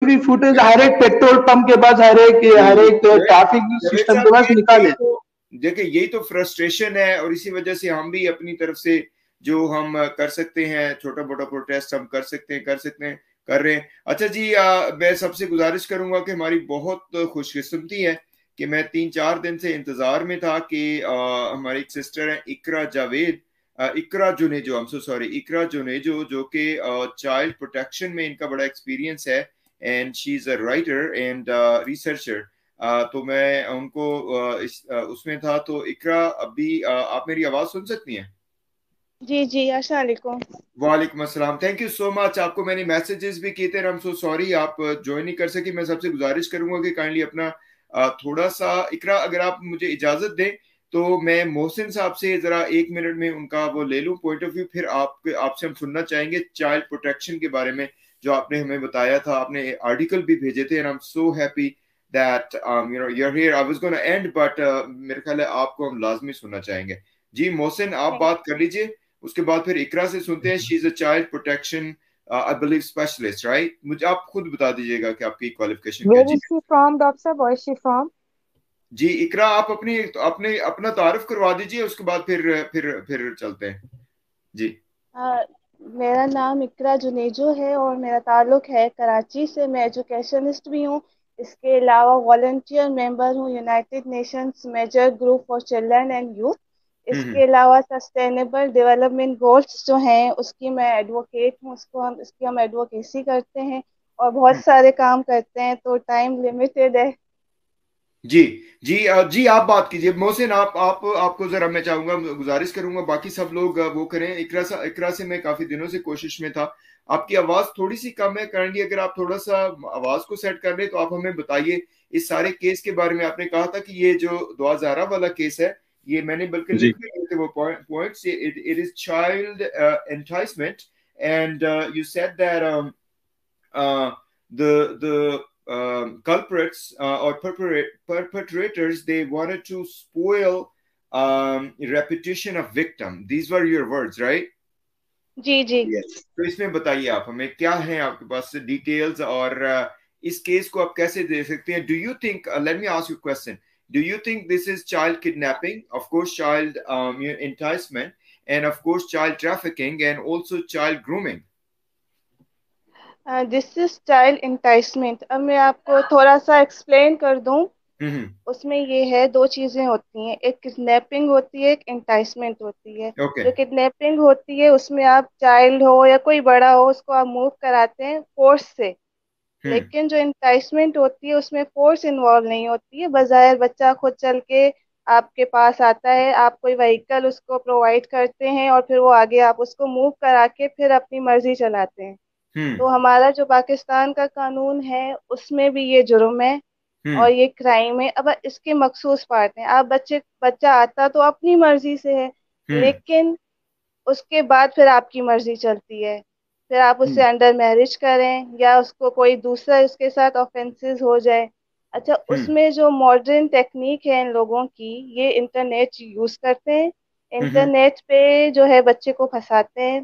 Every footage हर एक petrol pump के पास, हर एक ट्रैफिक सिस्टम के पास निकाले। देखिए यही तो फ्रस्ट्रेशन है, और इसी वजह से हम भी अपनी तरफ से जो हम कर सकते हैं, छोटा मोटा प्रोटेस्ट हम कर रहे हैं। अच्छा जी, मैं सबसे गुजारिश करूंगा कि हमारी बहुत खुशकिस्मती है कि मैं 3-4 दिन से इंतजार में था कि हमारी एक सिस्टर है Iqra Javed, Iqra Junejo, I am so sorry, Iqra Junejo, जो कि चाइल्ड प्रोटेक्शन में इनका बड़ा एक्सपीरियंस है, and she is a writer and researcher. तो मैं उनको उसमें था। तो इकरा, अभी आप मेरी आवाज सुन सकती हैं? जी जी, अस्सलाम वालेकुम। वालेकुम अस्सलाम। Thank you so much. आपको मैंने मैसेजेस भी किए थे, आई एम सो सॉरी आप ज्वाइन नहीं कर सकी। मैं सबसे गुजारिश करूंगा कि काइंडली अपना थोड़ा सा, इकरा अगर आप मुझे इजाजत दें तो मैं मोहसिन साहब से जरा 1 मिनट में उनका वो ले लूं पॉइंट ऑफ व्यू, फिर आपसे हम सुनना चाहेंगे चाइल्ड प्रोटेक्शन के बारे में जो आपने हमें बताया था। आपने आर्टिकल भी भेजे थे, and I am so happy that you are here. I was gonna and but मेरे ख्याल है आपको हम लाजमी सुनना चाहेंगे। जी मोहसिन, आप बात कर लीजिए, उसके बाद फिर इकरा से सुनते हैं। She is a child protection I believe specialist, right? मुझे आप खुद बता दीजिएगा कि आपकी क्वालिफिकेशन क्या है। Where ji is she from, Doctor sir? Where is she from? जी इकरा, आप अपनी अपने अपना तारुफ करवा दीजिए, उसके बाद फिर चलते हैं। जी मेरा नाम इकरा जुनेजो है और मेरा ताल्लुक है कराची से। मैं एजुकेशनिस्ट भी हूँ, इसके अलावा वॉलंटियर मेंबर हूँ United Nations major group for children and youth. Hmm इसके अलावा सस्टेनेबल डेवलपमेंट गोल्स जो हैं उसकी मैं एडवोकेट हूँ, इसकी हम एडवोकेसी करते हैं और बहुत हम्म। सारे काम करते हैं, तो टाइम लिमिटेड है। जी जी जी, आप बात कीजिए मोहसिन। आप आपको जरा मैं चाहूंगा, गुजारिश करूंगा बाकी सब लोग वो करें। इकरा से मैं काफी दिनों से कोशिश में था। आपकी आवाज थोड़ी सी कम है करंटली, अगर आप थोड़ा सा आवाज को सेट कर ले तो आप हमें बताइए इस सारे केस के बारे में। आपने कहा था कि ये जो दुआजारा वाला केस है, ये मैंने बल्कि जी लिख भी लिए थे वो points. It is child enticement, and you said that the culprits or perpetrators, they wanted to spoil reputation of victim. These were your words, right? जी जी। यस। तो इसमें बताइए आप हमें क्या है आपके पास डिटेल्स, और इस केस को आप कैसे दे सकते हैं? Do you think, let me ask you question, do you think this is child kidnapping, of course child enticement, and of course child trafficking, and also child grooming? This is child enticement. अब मैं आपको थोड़ा सा explain कर दूं। हम्म। उसमें ये है, दो चीजें होती हैं, एक किडनैपिंग होती है, एक इंटाइसमेंट होती है। ओके। जो किडनैपिंग होती है उसमें आप चाइल्ड हो या कोई बड़ा हो उसको आप मूव कराते हैं फोर्स से। हम्म लेकिन जो इंटाइसमेंट होती है उसमें फोर्स इन्वॉल्व नहीं होती है, बजाय बच्चा खुद चल के आपके पास आता है, आप कोई व्हीकल उसको प्रोवाइड करते हैं और फिर वो आगे आप उसको मूव करा के फिर अपनी मर्जी चलाते हैं। हम्म तो हमारा जो पाकिस्तान का कानून है उसमें भी ये जुर्म है और हम्म ये क्राइम है। अब इसके मखसूस पार्ट हैं, आप बच्चा आता तो अपनी मर्जी से है, हम्म लेकिन उसके बाद फिर आपकी मर्जी चलती है, फिर आप उससे हम्म अंडर मैरिज करें या उसको कोई दूसरा उसके साथ ऑफेंसेस हो जाए। अच्छा, हम्म उसमें जो मॉडर्न टेक्निक है इन लोगों की, ये इंटरनेट यूज करते हैं, हम्म इंटरनेट पे जो है बच्चे को फंसाते हैं।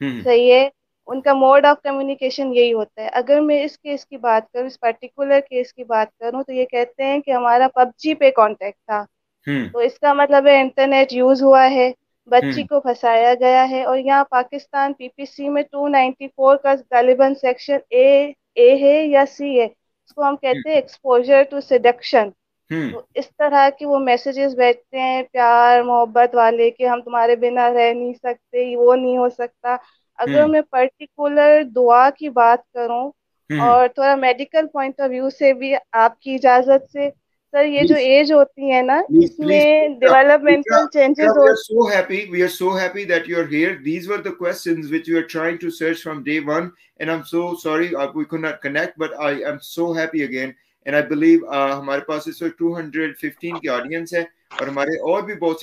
हम्म सही है, उनका मोड ऑफ कम्युनिकेशन यही होता है। अगर मैं इस केस की बात करूं, इस पर्टिकुलर केस की बात करूं, तो ये कहते हैं कि हमारा पबजी पे कांटेक्ट था, हम्म तो इसका मतलब है इंटरनेट यूज हुआ है, बच्ची हम्म को फंसाया गया है। और यहाँ पाकिस्तान पीपीसी में 294 का गालिबन सेक्शन ए है या सी है, इसको हम कहते हैं एक्सपोजर टू सिडक्शन। हम्म तो इस तरह की वो मैसेजेस भेजते हैं प्यार मोहब्बत वाले कि हम तुम्हारे बिना रह नहीं सकते, वो नहीं हो सकता। अगर हम्म मैं पर्टिकुलर दुआ की बात करूं हम्म और थोड़ा मेडिकल पॉइंट ऑफ व्यू से भी आपकी इजाजत से, सर ये जो प्लीज एज होती है ना please please इसमें Ikra, developmental Ikra, changes we हो। are so happy, that you are here. These were the questions which we are trying to search from day one, and I'm so sorry we could not connect, but I am so happy again, and I believe हमारे पास इस वक्त 215 की audience है, और हमारे और भी बहुत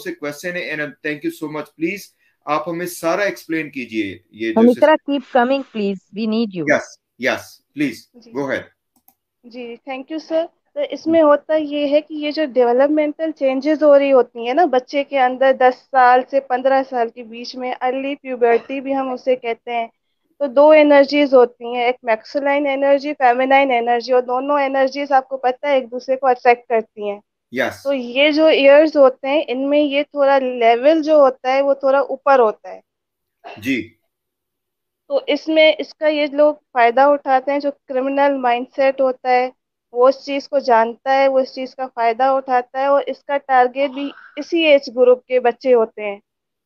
से क्वेश्चन है, and thank you so much. Please आप हमें सारा एक्सप्लेन कीजिए ये जो Ikra, keep coming, please. We need you. Yes yes please जी गो अहेड। जी, थैंक यू सर। तो इसमें होता ये है कि ये जो डेवलपमेंटल चेंजेस हो रही होती है ना बच्चे के अंदर, 10 साल से 15 साल के बीच में अर्ली प्यूबर्टी भी हम उसे कहते हैं, तो दो एनर्जीज होती हैं, एक मैक्सुलाइन एनर्जी, फेमिनाइन एनर्जी, और दोनों एनर्जीज आपको पता है एक दूसरे को अट्रैक्ट करती हैं। यस। तो ये जो ईयर्स होते हैं इनमें ये थोड़ा लेवल जो होता है वो थोड़ा ऊपर होता है। जी। तो इसमें इसका ये लोग फायदा उठाते हैं, जो क्रिमिनल माइंडसेट होता है वो उस चीज को जानता है, वो इस चीज का फायदा उठाता है, और इसका टारगेट भी इसी एज ग्रुप के बच्चे होते हैं,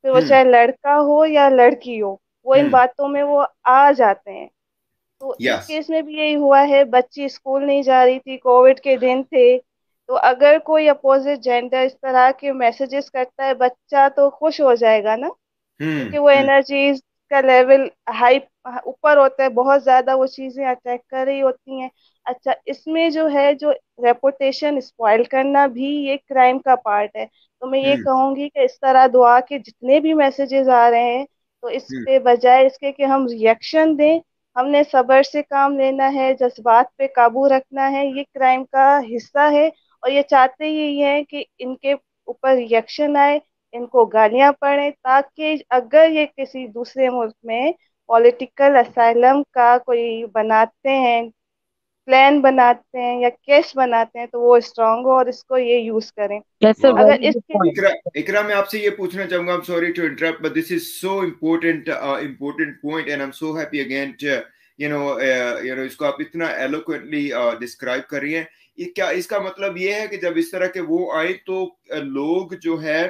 फिर वो हम्म। चाहे लड़का हो या लड़की हो, वो इन हम्म। बातों में वो आ जाते हैं। तो इस यस। केस में भी यही हुआ है, बच्ची स्कूल नहीं जा रही थी, कोविड के दिन थे, तो अगर कोई अपोजिट जेंडर इस तरह के मैसेजेस करता है, बच्चा तो खुश हो जाएगा ना, हम्म। क्योंकि वो हम्म। एनर्जीज का लेवल हाई ऊपर होता है, बहुत ज्यादा वो चीजें अटैक कर रही होती हैं। अच्छा, इसमें जो है जो रेपुटेशन स्पॉइल करना भी ये क्राइम का पार्ट है। तो मैं ये हम्म। कहूंगी कि इस तरह दुआ के जितने भी मैसेजेस आ रहे हैं, तो इस हम्म। पे बजाय इसके कि हम रिएक्शन दें, हमने सब्र से काम लेना है, जज्बात पे काबू रखना है, ये क्राइम का हिस्सा है। और ये चाहते ही यही है कि इनके ऊपर रिएक्शन आए, इनको गालियां पड़े, ताकि अगर ये किसी दूसरे मुल्क में पॉलिटिकल असाइलम का कोई बनाते हैं, प्लान बनाते हैं या केस बनाते हैं, तो वो स्ट्रांग हो और इसको ये यूज करें। That's तो a वाह। अगर very good इसके point. इकरा मैं आपसे ये पूछना चाहूंगा, I am sorry to interrupt but this is so important important point and I am so happy again you know इसको आप इतना एलोक्वेंटली डिस्क्राइब कर रही हैं। ये क्या इसका मतलब ये है कि जब इस तरह के वो आए तो लोग जो है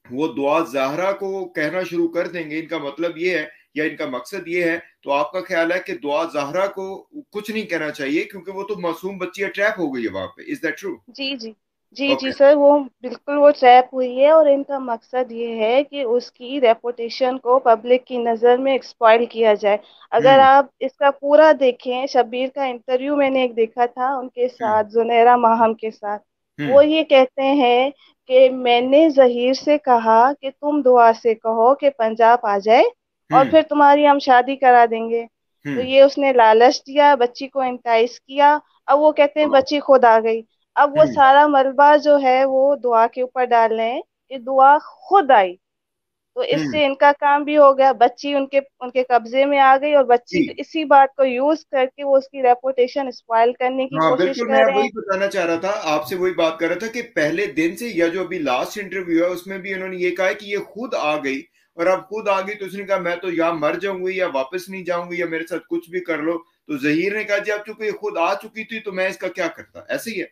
वो दुआ ज़हरा को कहना शुरू कर देंगे, इनका मतलब ये है या इनका मकसद ये है? तो आपका ख्याल है कि दुआ ज़हरा को कुछ नहीं कहना चाहिए क्योंकि वो तो मासूम बच्ची ट्रैप हो गई है वहां पे, इज दैट ट्रू? जी जी, जी जी ओके। सर, वो बिल्कुल वो ट्रैप हुई है, और इनका मकसद ये है कि उसकी रेपुटेशन को पब्लिक की नज़र में एक्सपॉइल किया जाए। अगर हम्म। आप इसका पूरा देखें, शब्बीर का इंटरव्यू मैंने एक देखा था उनके हम्म। साथ, जुनैरा माहम के साथ, हम्म। वो ये कहते हैं कि मैंने जहीर से कहा कि तुम दुआ से कहो कि पंजाब आ जाए और हम्म। फिर तुम्हारी हम शादी करा देंगे। तो हम्म। ये उसने लालच दिया, बच्ची को एंटाइस किया। अब वो कहते हैं वाह। बच्ची खुद आ गई। अब वो हम्म। सारा मलबा जो है वो दुआ के ऊपर डाल रहे हैं कि दुआ खुद आई। तो हम्म। इससे इनका काम भी हो गया, बच्ची उनके उनके कब्जे में आ गई, और बच्ची जी। इसी बात को यूज करके वो उसकी रेपुटेशन स्पॉइल करने की हाँ कोशिश बिल्कुल, मैं कर रहे वही हैं। बताना चाह रहा था, आपसे वही बात कर रहा था कि पहले दिन से या जो अभी लास्ट इंटरव्यू है उसमें भी उन्होंने ये कहा है कि ये खुद आ गई, और अब खुद आ गई तो उसने कहा मैं तो या मर जाऊंगी या वापस नहीं जाऊंगी या मेरे साथ कुछ भी कर लो। तो जहीर ने कहा जी अब चूंकि ये खुद आ चुकी थी तो मैं इसका क्या करता, ऐसे ही है?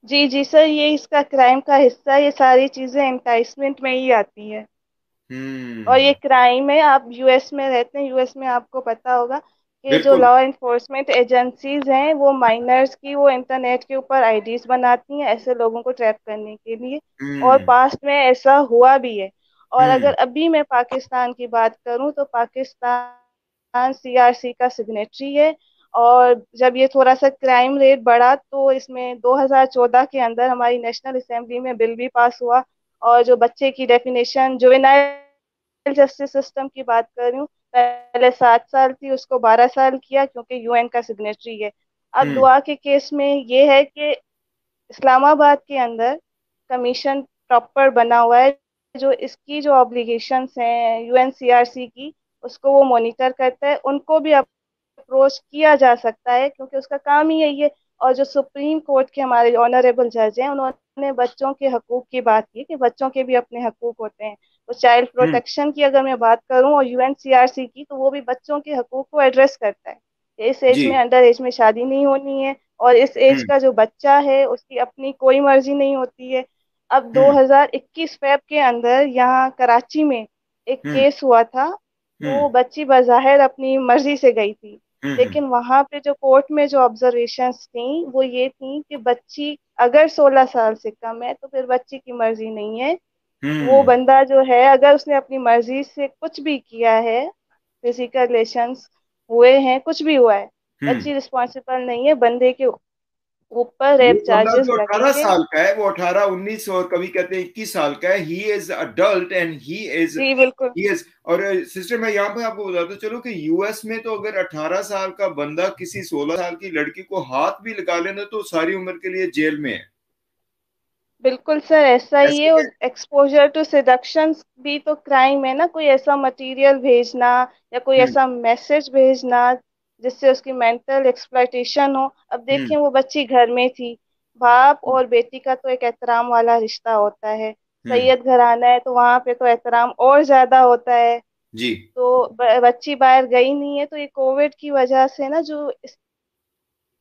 जी जी सर, ये इसका क्राइम का हिस्सा है, ये सारी चीजें एंटाइसमेंट में ही आती है। और हम्म। ये क्राइम है, आप यूएस में रहते हैं, यूएस में आपको पता होगा कि जो बिल्कुल। लॉ इन्फोर्समेंट एजेंसीज हैं वो माइनर्स की वो इंटरनेट के ऊपर आईडीज बनाती हैं ऐसे लोगों को ट्रैप करने के लिए। और हम्म। पास्ट में ऐसा हुआ भी है। और हम्म। अगर अभी मैं पाकिस्तान की बात करूं, तो पाकिस्तान सीआरसी का सिग्नेटरी है। और जब ये थोड़ा सा क्राइम रेट बढ़ा, तो इसमें 2014 के अंदर हमारी नेशनल असेंबली में बिल भी पास हुआ। और जो बच्चे की डेफिनेशन, जुवेनाइल जस्टिस सिस्टम की बात कर रही हूँ, पहले 7 साल थी, उसको 12 साल किया, क्योंकि यूएन का सिग्नेटरी है। अब हम्म। दुआ के केस में ये है कि इस्लामाबाद के अंदर कमीशन प्रॉपर बना हुआ है, जो इसकी जो ऑब्लिगेशंस हैं यूएनसीआरसी की, उसको वो मॉनिटर करता है। उनको भी अप्रोच किया जा सकता है, क्योंकि उसका काम ही यही है। और जो सुप्रीम कोर्ट के हमारे ऑनरेबल जज हैं, उन्होंने बच्चों के हकूक की बात की कि बच्चों के भी अपने हकूक होते हैं। तो चाइल्ड हम्म। प्रोटेक्शन की अगर मैं बात करूं और यूएनसीआरसी की, तो वो भी बच्चों के हकूक को एड्रेस करता है। इस एज जी। में, अंडर एज में शादी नहीं होनी है, और इस एज हम्म। का जो बच्चा है उसकी अपनी कोई मर्जी नहीं होती है। अब हम्म। 2021 फेब के अंदर यहाँ कराची में एक हम्म। केस हुआ था। हम्म। तो बच्ची बज़ाहिर अपनी मर्जी से गई थी, हम्म। लेकिन वहां पे जो कोर्ट में जो ऑब्जर्वेशंस थी वो ये थी कि बच्ची अगर 16 साल से कम है तो फिर बच्ची की मर्जी नहीं है। वो हम्म। बंदा जो है, अगर उसने अपनी मर्जी से कुछ भी किया है, फिजिकल रिलेशंस हुए हैं, कुछ भी हुआ है, हम्म। बच्ची रिस्पॉन्सिबल नहीं है। बंदे के ऊपर वो रेप बंदा चार्जेस तो 18 लगेंगे। साल का है, वो 18 19 और कभी कहते हैं 21 साल का है, ही इज अडल्ट एंड जी बिल्कुल। He is. और सिस्टर मैं यहाँ पे आपको बताता चलो कि यूएस में तो अगर 18 साल का बंदा किसी 16 साल की लड़की को हाथ भी लगा लेना तो सारी उम्र के लिए जेल में है। बिल्कुल सर, ऐसा ही ऐसे है। में और एक्सपोजर टू सिडक्शन भी तो क्राइम है ना, कोई ऐसा मटेरियल भेजना या कोई हम्म ऐसा मैसेज भेजना जिससे उसकी मेंटल एक्सप्लॉयटेशन हो। अब हम्म देखें, वो बच्ची घर में थी। बाप और बेटी का तो एक एहतराम वाला रिश्ता होता है। हम्म सैयद घराना है तो वहां पे तो एहतराम और ज्यादा होता है। जी तो बच्ची बाहर गई नहीं है, तो ये कोविड की वजह से ना जो इस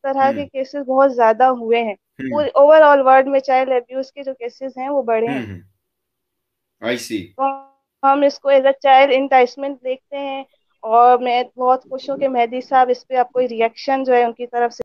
तरह के हम्म केसेस बहुत ज्यादा हुए हैं। हम्म पूरे ओवरऑल वर्ल्ड में चाइल्ड अब्यूज के जो केसेस हैं वो बढ़े हैं। हम्म आई सी। तो हम इसको एज अ चाइल्ड इंटाइसमेंट देखते हैं। और मैं बहुत खुश हूँ कि मेहदी साहब इस पे आप कोई रिएक्शन जो है उनकी तरफ से